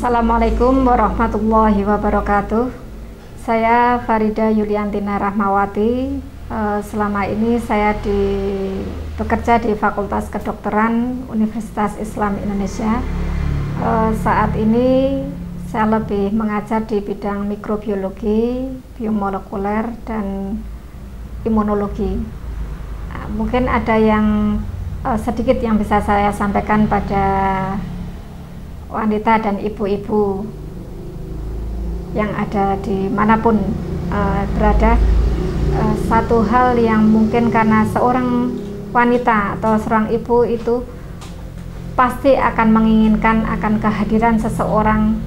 Assalamualaikum warahmatullahi wabarakatuh. Saya Farida Yuliantina Rahmawati. Selama ini saya bekerja di Fakultas Kedokteran Universitas Islam Indonesia. Saat ini saya lebih mengajar di bidang mikrobiologi, biomolekuler, dan imunologi. Mungkin ada yang sedikit yang bisa saya sampaikan pada wanita dan ibu-ibu yang ada di manapun berada. Satu hal yang mungkin karena seorang wanita atau seorang ibu itu pasti akan menginginkan akan kehadiran seseorang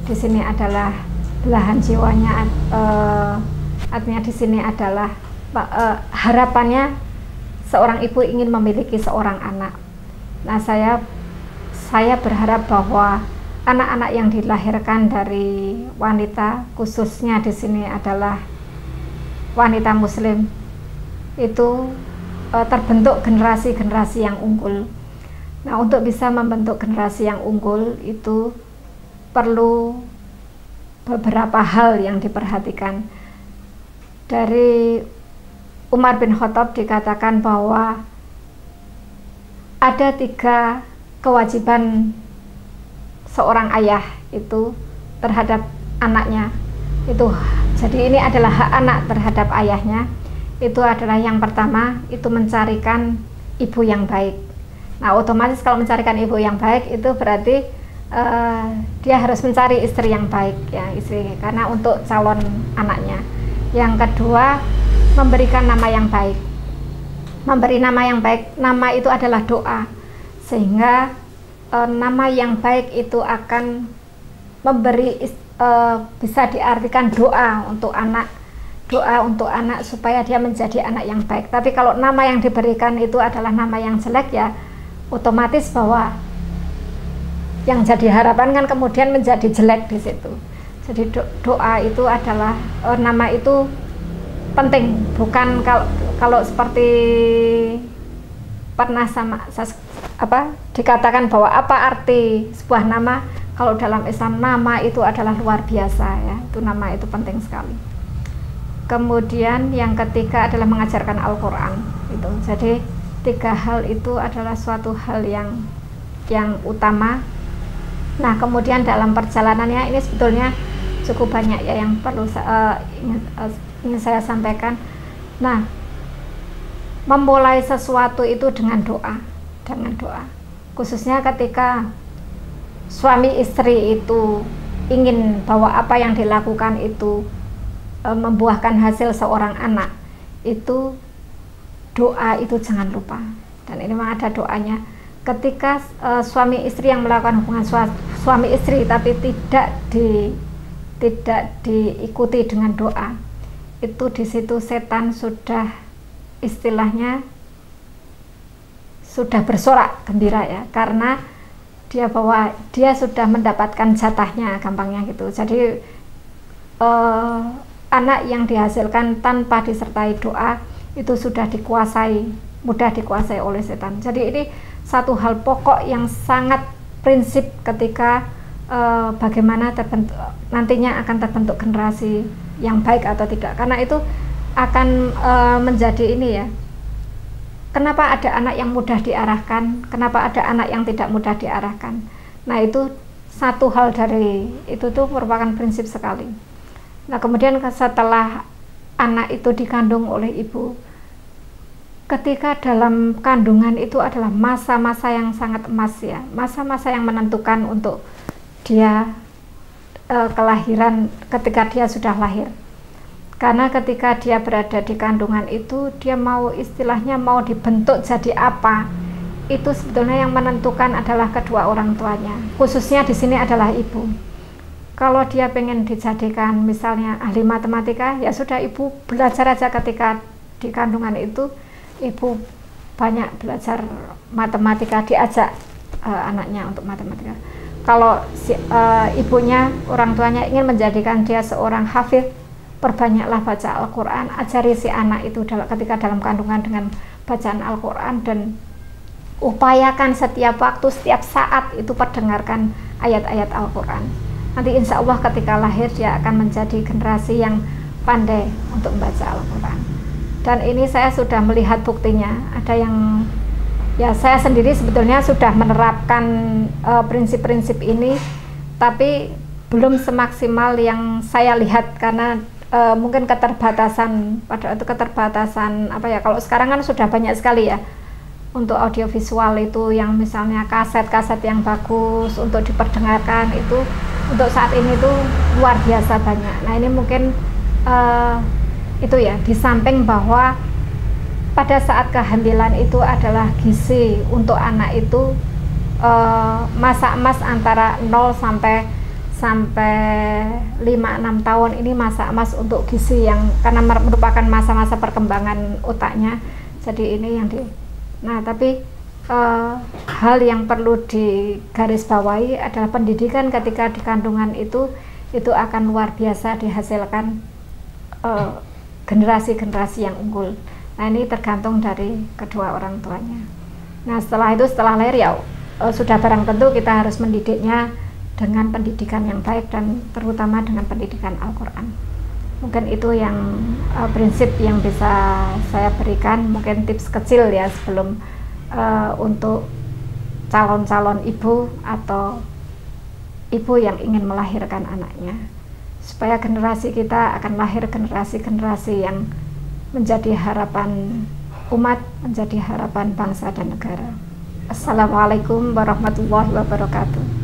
di sini adalah belahan jiwanya, artinya di sini adalah harapannya seorang ibu ingin memiliki seorang anak. Nah, saya berharap bahwa anak-anak yang dilahirkan dari wanita, khususnya di sini adalah wanita muslim, itu terbentuk generasi-generasi yang unggul. Nah, untuk bisa membentuk generasi yang unggul itu perlu beberapa hal yang diperhatikan. Dari Umar bin Khattab dikatakan bahwa ada 3 kewajiban seorang ayah itu terhadap anaknya. Jadi ini adalah hak anak terhadap ayahnya. Itu adalah yang pertama, itu mencarikan ibu yang baik. Nah, otomatis kalau mencarikan ibu yang baik itu berarti dia harus mencari istri yang baik, ya, istri, karena untuk calon anaknya. Yang kedua, memberikan nama yang baik. Memberi nama yang baik, nama itu adalah doa, sehingga nama yang baik itu akan memberi bisa diartikan doa untuk anak supaya dia menjadi anak yang baik. Tapi kalau nama yang diberikan itu adalah nama yang jelek, ya otomatis bahwa yang jadi harapan kan kemudian menjadi jelek di situ. Jadi doa itu adalah nama itu penting, bukan kalau seperti pernah dikatakan bahwa apa arti sebuah nama. Kalau dalam Islam nama itu adalah luar biasa, ya, itu nama itu penting sekali. Kemudian yang ketiga adalah mengajarkan Al-Quran itu. Jadi 3 hal itu adalah suatu hal yang utama. Nah, kemudian dalam perjalanannya ini sebetulnya cukup banyak, ya, yang perlu ingin saya sampaikan. Nah, memulai sesuatu itu dengan doa, khususnya ketika suami istri itu ingin bahwa apa yang dilakukan itu membuahkan hasil seorang anak, itu doa itu jangan lupa. Dan ini memang ada doanya. Ketika suami istri yang melakukan hubungan suami istri tapi tidak diikuti dengan doa, itu di situ setan sudah istilahnya sudah bersorak gembira, ya, karena dia sudah mendapatkan jatahnya, gampangnya gitu. Jadi anak yang dihasilkan tanpa disertai doa itu sudah mudah dikuasai oleh setan. Jadi ini satu hal pokok yang sangat prinsip ketika bagaimana nantinya akan terbentuk generasi yang baik atau tidak, karena itu akan menjadi ini, ya. Kenapa ada anak yang mudah diarahkan, kenapa ada anak yang tidak mudah diarahkan. Nah, itu satu hal dari itu tuh merupakan prinsip sekali. Nah, kemudian setelah anak itu dikandung oleh ibu, ketika dalam kandungan itu adalah masa-masa yang sangat emas, ya, masa-masa yang menentukan untuk dia kelahiran ketika dia sudah lahir. Karena ketika dia berada di kandungan itu, dia istilahnya mau dibentuk jadi apa, itu sebetulnya yang menentukan adalah kedua orang tuanya. Khususnya di sini adalah ibu. Kalau dia pengen dijadikan misalnya ahli matematika, ya sudah, ibu belajar aja ketika di kandungan itu, ibu banyak belajar matematika, diajak anaknya untuk matematika. Kalau ibunya, orang tuanya ingin menjadikan dia seorang hafidh, perbanyaklah baca Al-Quran, ajari si anak itu ketika dalam kandungan dengan bacaan Al-Quran, dan upayakan setiap waktu, setiap saat itu perdengarkan ayat-ayat Al-Quran. Nanti insya Allah ketika lahir dia akan menjadi generasi yang pandai untuk membaca Al-Quran. Dan ini saya sudah melihat buktinya. Ada yang, ya saya sendiri sebetulnya sudah menerapkan prinsip-prinsip ini, tapi belum semaksimal yang saya lihat karena mungkin keterbatasan, pada itu keterbatasan apa ya, kalau sekarang kan sudah banyak sekali ya untuk audiovisual itu, yang misalnya kaset-kaset yang bagus untuk diperdengarkan itu untuk saat ini tuh luar biasa banyak. Nah ini mungkin itu ya, di samping bahwa pada saat kehamilan itu adalah gizi untuk anak itu masa emas antara 0 sampai 5-6 tahun ini masa emas untuk gizi, yang karena merupakan masa-masa perkembangan otaknya. Jadi ini yang nah tapi hal yang perlu digarisbawahi adalah pendidikan ketika di kandungan itu akan luar biasa dihasilkan generasi-generasi yang unggul. Nah ini tergantung dari kedua orang tuanya. Nah setelah itu, setelah lahir ya sudah barang tentu kita harus mendidiknya dengan pendidikan yang baik dan terutama dengan pendidikan Al-Quran. Mungkin itu yang prinsip yang bisa saya berikan, mungkin tips kecil ya sebelum untuk calon-calon ibu atau ibu yang ingin melahirkan anaknya, supaya generasi kita akan lahir generasi-generasi yang menjadi harapan umat, menjadi harapan bangsa dan negara. Assalamualaikum warahmatullahi wabarakatuh.